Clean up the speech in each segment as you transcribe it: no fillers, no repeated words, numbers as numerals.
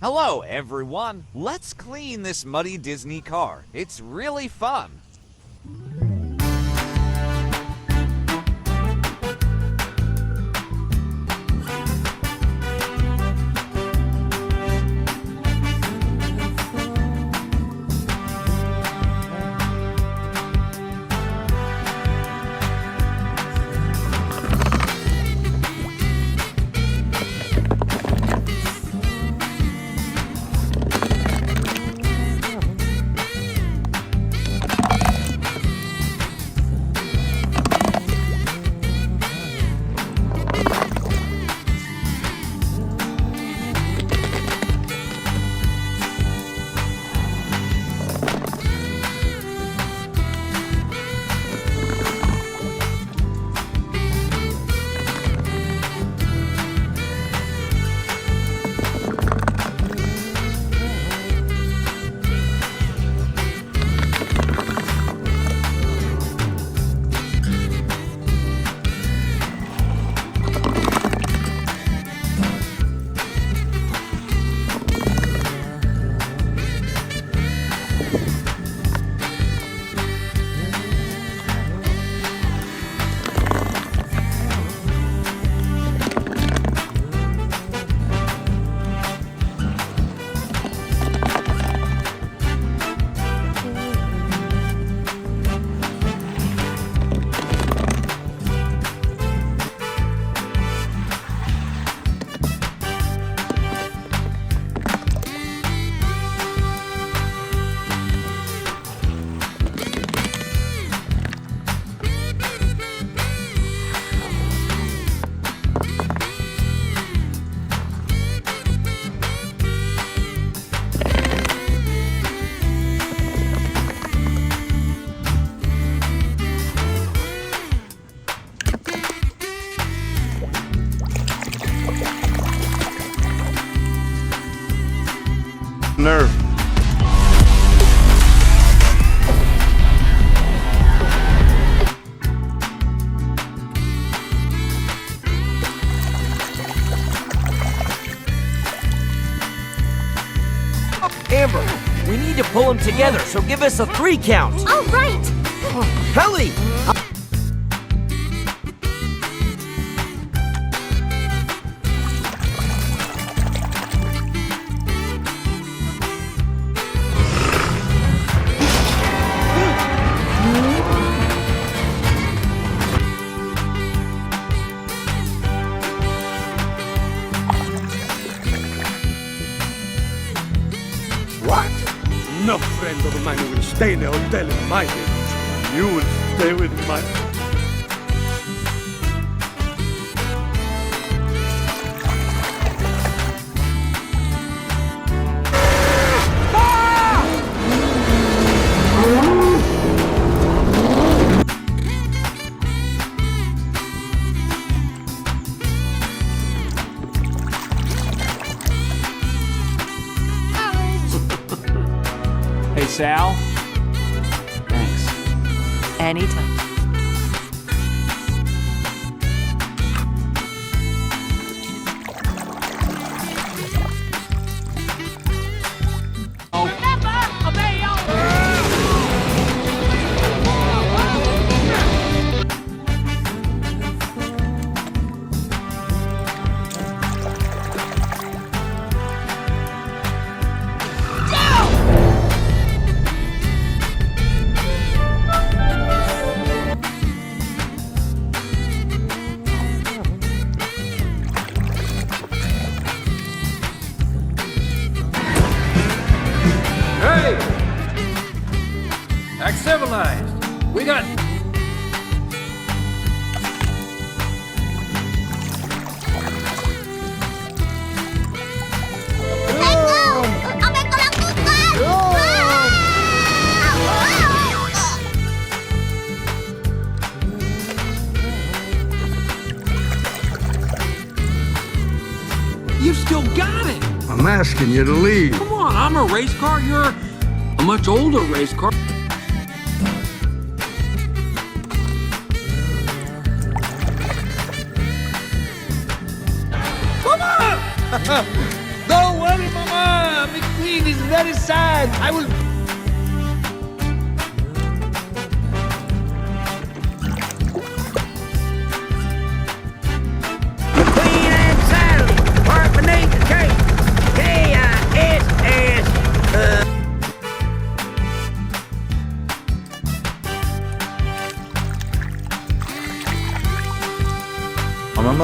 Hello, everyone. Let's clean this muddy Disney car. It's really fun. Nerve. Amber, we need to pull them together, so give us a 3 count. All right. Kelly! What? No friend of mine will stay in the hotel in my village. You will stay with my... Hey, Sal. Thanks. Anytime. Hey! Act civilized. We got... You've still got it! I'm asking you to leave. Come on, I'm a race car, you're a much older race car. Don't worry, Mama!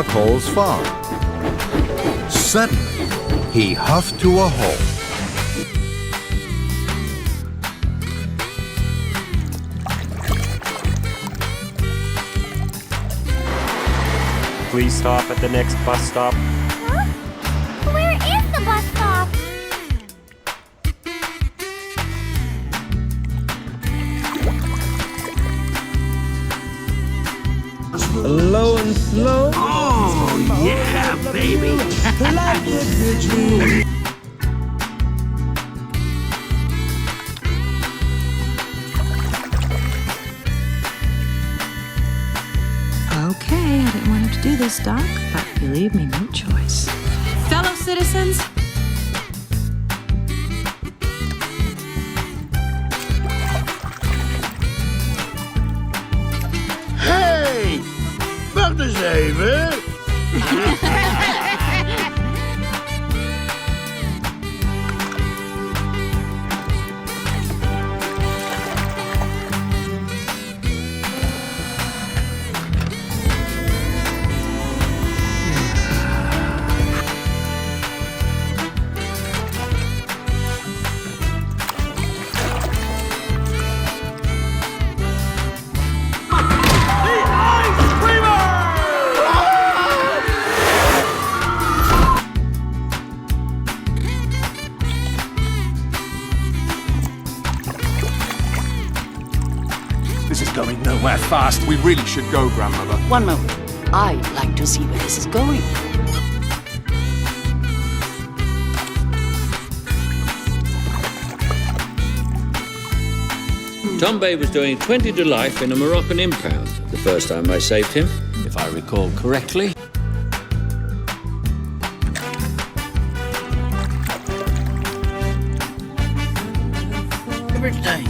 McCall's farm. Suddenly, he huffed to a halt. Please stop at the next bus stop. Huh? Where is the bus stop? Low and slow. Oh, yeah, baby. Okay, I didn't want to have to do this, Doc, but you leave me no choice. Fellow citizens, Hey! Wacht eens even. This is going nowhere fast. We really should go, Grandmother. One moment. I'd like to see where this is going. Tombay was doing 20 to life in a Moroccan impound the first time I saved him. If I recall correctly. Everything.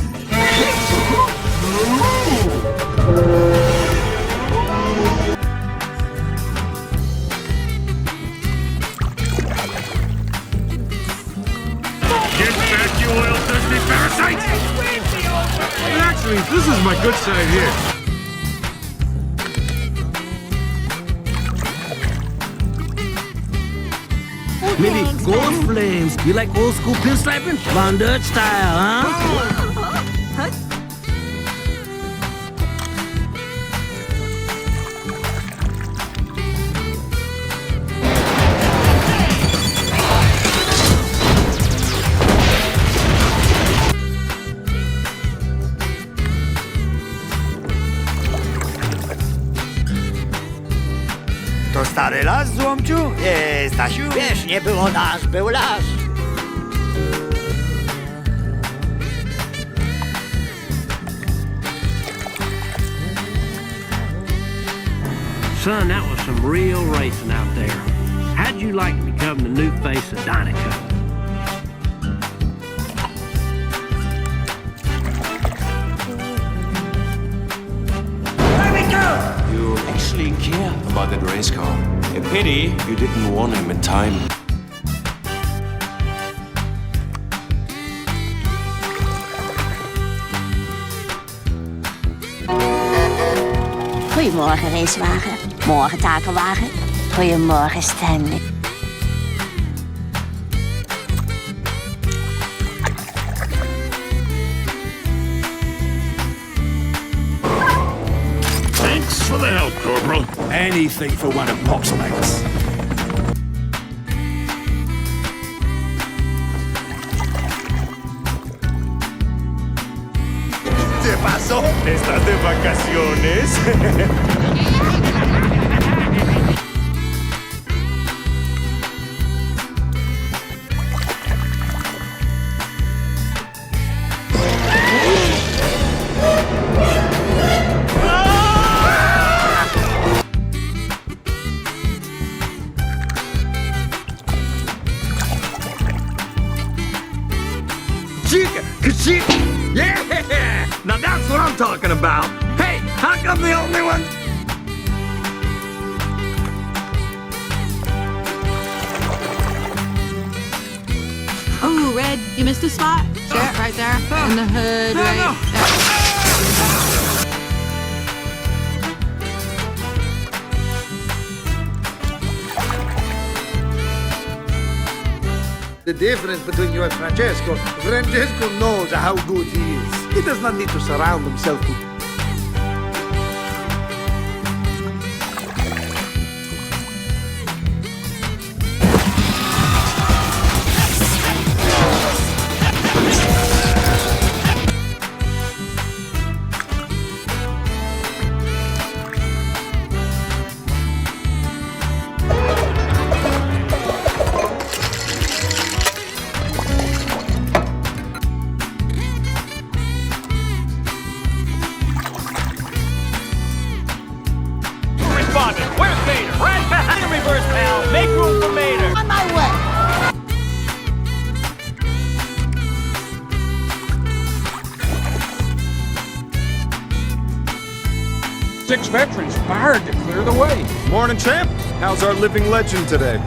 Get back, you oil-thirsty parasites! Actually, this is my good side here. Maybe gold flames. You like old school pinstriping? Von Dutch style, huh? To stary las, złomciu? Stasiu? Wiesz, nie było nas, był las. Son, that was some real racing out there. How'd you like to become the new face of Donica? You actually care about that race car. A pity you didn't warn him in time. Goedemorgen, racewagen. Morgen, takelwagen. Goedemorgen, Stanley. Thanks for the help, Corporal. Anything for one of Poc's mates. ¿Qué pasó? ¿Estás de vacaciones? Chica, ka-chica! Yeah! Now that's what I'm talking about. Hey, how come the only one? oh, Red, you missed a spot. See it right there in the hood, right there. The difference between you and Francesco knows how good he is. He does not need to surround himself with... Where's Mater? Right behind the reverse, pal. Make room for Mater. On my way. Six veterans fired to clear the way. Morning, champ. How's our living legend today?